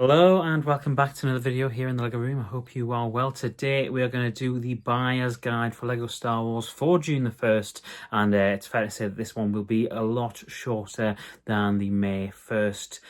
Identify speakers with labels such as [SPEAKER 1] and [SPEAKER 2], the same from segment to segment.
[SPEAKER 1] Hello and welcome back to another video here in the LEGO room. I hope you are well. Today we are going to do the buyer's guide for LEGO Star Wars for June the 1st, and it's fair to say that this one will be a lot shorter than the May 1st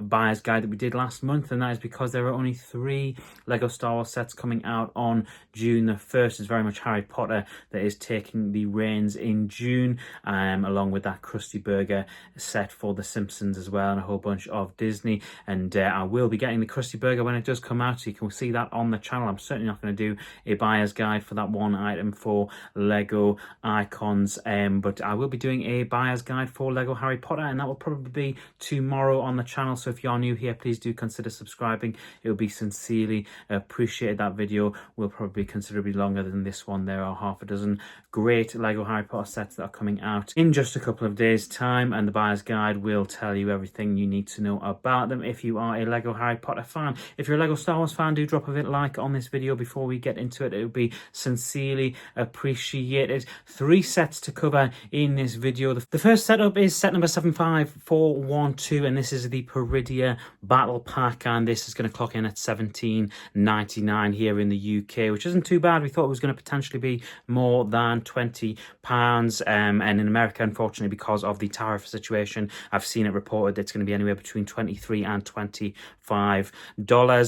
[SPEAKER 1] buyer's guide that we did last month, and that is because there are only 3 LEGO Star Wars sets coming out on June the 1st. It's very much Harry Potter that is taking the reins in June, along with that Krusty Burger set for The Simpsons as well, and a whole bunch of Disney. And I will be getting the Krusty Burger when it does come out, so you can see that on the channel. I'm certainly not going to do a buyer's guide for that one item for Lego Icons, but I will be doing a buyer's guide for Lego Harry Potter, and that will probably be tomorrow on the channel. So if you're new here, please do consider subscribing. It will be sincerely appreciated. That video will probably be considerably longer than this one. There are half a dozen great Lego Harry Potter sets that are coming out in just a couple of days' time, and the buyer's guide will tell you everything you need to know about them if you are a Lego Harry Potter fan. If you're a Lego Star Wars fan, do drop a like on this video before we get into it. It would be sincerely appreciated. 3 sets to cover in this video. The first setup is set number 75412, and this is the Paridia Battle Pack, and this is going to clock in at $17.99 here in the UK, which isn't too bad. We thought it was going to potentially be more than £20, and in America, unfortunately, because of the tariff situation, I've seen it reported that it's going to be anywhere between $23 and $25.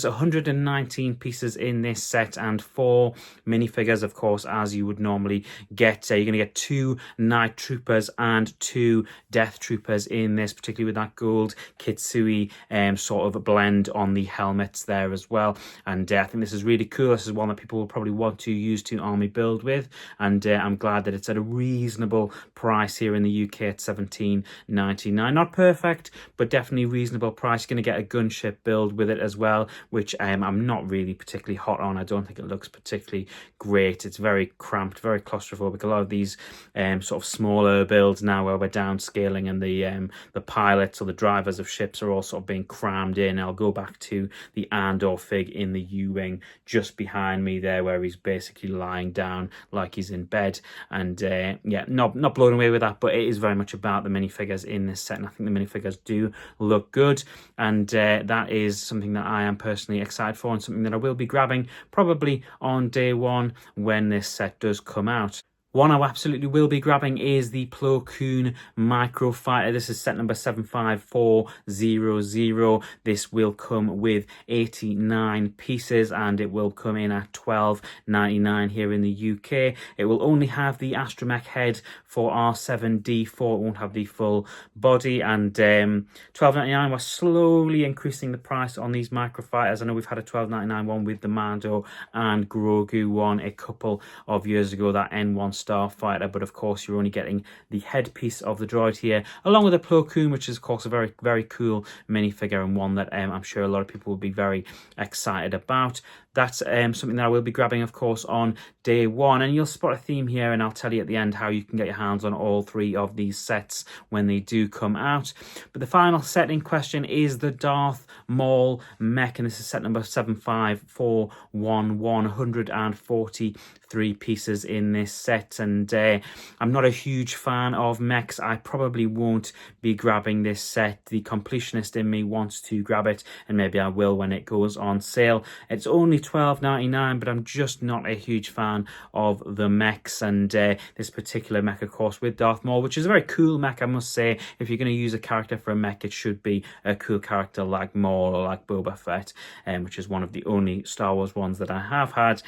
[SPEAKER 1] 119 pieces in this set, and 4 minifigures, of course, as you would normally get. You're going to get 2 Night Troopers and 2 Death Troopers in this, particularly with that gold Kitsui sort of blend on the helmets there as well. And I think this is really cool. This is one that people will probably want to use to army build with, and I'm glad that it's at a reasonable price here in the UK at $17.99. Not perfect, but definitely reasonable price. You're going to get a gunship build with it as well, which I'm not really particularly hot on. I don't think it looks particularly great. It's very cramped, very claustrophobic. A lot of these sort of smaller builds now, where we're downscaling and the pilots or the drivers of ships are all sort of being crammed in. I'll go back to the Andor fig in the U-wing just behind me there, where he's basically lying down like he's in bed. And yeah, not blown away with that, but it is very much about the minifigures in this set, and I think the minifigures do look good, and that is something that I am personally excited for, and something that I will be grabbing probably on day 1 when this set does come out. One I absolutely will be grabbing is the Plun Micro Fighter. This is set number 75400. This will come with 89 pieces, and it will come in at $12.99 here in the UK. It will only have the Astromech head for R7D4. It won't have the full body, and $12.99. We're slowly increasing the price on these Micro Fighters. I know we've had a $12.99 one with the Mando and Grogu one a couple of years ago, that N1 Starfighter, but of course you're only getting the headpiece of the droid here, along with a Plo Koon, which is of course a very, very cool minifigure, and one that I'm sure a lot of people will be very excited about. That's something that I will be grabbing, of course, on day 1. And you'll spot a theme here, and I'll tell you at the end how you can get your hands on all 3 of these sets when they do come out. But the final set in question is the Darth Maul Mech, and this is set number 75411. 143 pieces in this set, and I'm not a huge fan of mechs. I probably won't be grabbing this set. The completionist in me wants to grab it, and maybe I will when it goes on sale. It's only $12.99, but I'm just not a huge fan of the mechs, and this particular mech, of course, with Darth Maul, which is a very cool mech, I must say. If you're going to use a character for a mech, it should be a cool character like Maul or like Boba Fett, which is one of the only Star Wars ones that I have had.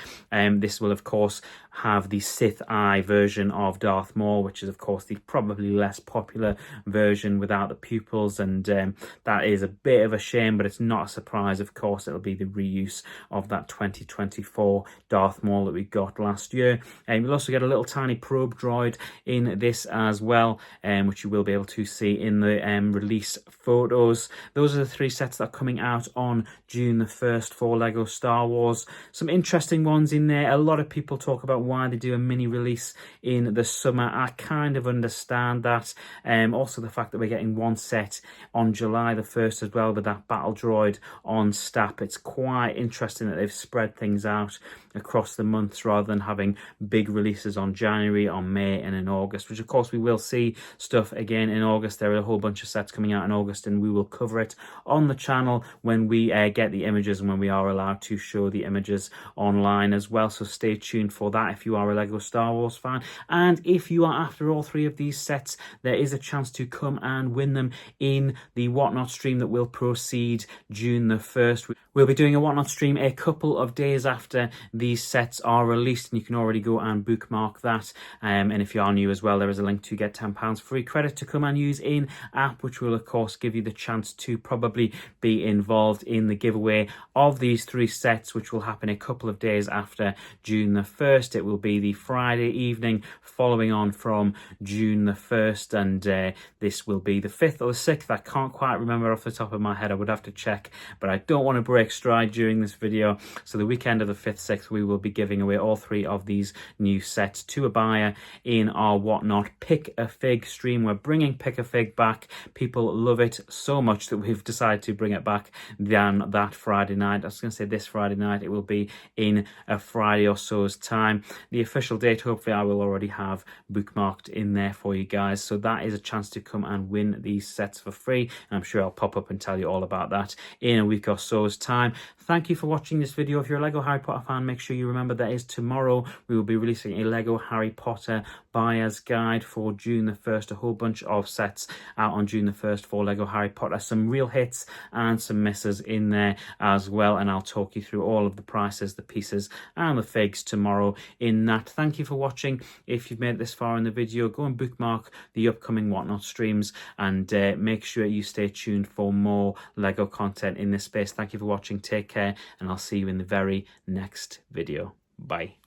[SPEAKER 1] This will, of course, have the Sith Eye version of Darth Maul, which is, of course, the probably less popular version without the pupils, and that is a bit of a shame, but it's not a surprise. Of course, it'll be the reuse of that 2024 Darth Maul that we got last year. You'll also get a little tiny probe droid in this as well, which you will be able to see in the release photos. Those are the 3 sets that are coming out on June the 1st for Lego Star Wars. Some interesting ones in there. A lot of people people talk about why they do a mini release in the summer. I kind of understand that. Also the fact that we're getting one set on July the 1st as well with that battle droid on Stap. It's quite interesting that they've spread things out across the months rather than having big releases on January, on May and in August, which of course we will see stuff again in August. There are a whole bunch of sets coming out in August and we will cover it on the channel when we get the images and when we are allowed to show the images online as well. So stay tuned for that if you are a Lego Star Wars fan. And if you are after all three of these sets, there is a chance to come and win them in the Whatnot stream that will proceed June the 1st. We'll be doing a Whatnot stream a couple of days after these sets are released, and you can already go and bookmark that. And if you are new as well, there is a link to get £10 free credit to come and use in app, which will of course give you the chance to probably be involved in the giveaway of these three sets, which will happen a couple of days after June the 1st. It will be the Friday evening following on from June the 1st, and this will be the 5th or the 6th. I can't quite remember off the top of my head. I would have to check, but I don't want to break stride during this video. So the weekend of the 5th, 6th, we will be giving away all three of these new sets to a buyer in our Whatnot Pick a Fig stream. We're bringing Pick a Fig back. People love it so much that we've decided to bring it back than that Friday night. I was going to say this Friday night. It will be in a Friday or so's time. The official date, hopefully I will already have bookmarked in there for you guys. So that is a chance to come and win these sets for free. And I'm sure I'll pop up and tell you all about that in a week or so's time. Thank you for watching this video. If you're a Lego Harry Potter fan, make sure you remember that is tomorrow we will be releasing a Lego Harry Potter buyer's guide for June the 1st. A whole bunch of sets out on June the 1st for Lego Harry Potter. Some real hits and some misses in there as well. And I'll talk you through all of the prices, the pieces and the figs tomorrow in that. Thank you for watching. If you've made it this far in the video, go and bookmark the upcoming Whatnot streams and make sure you stay tuned for more Lego content in this space. Thank you for watching. Take care, and I'll see you in the very next video. Bye.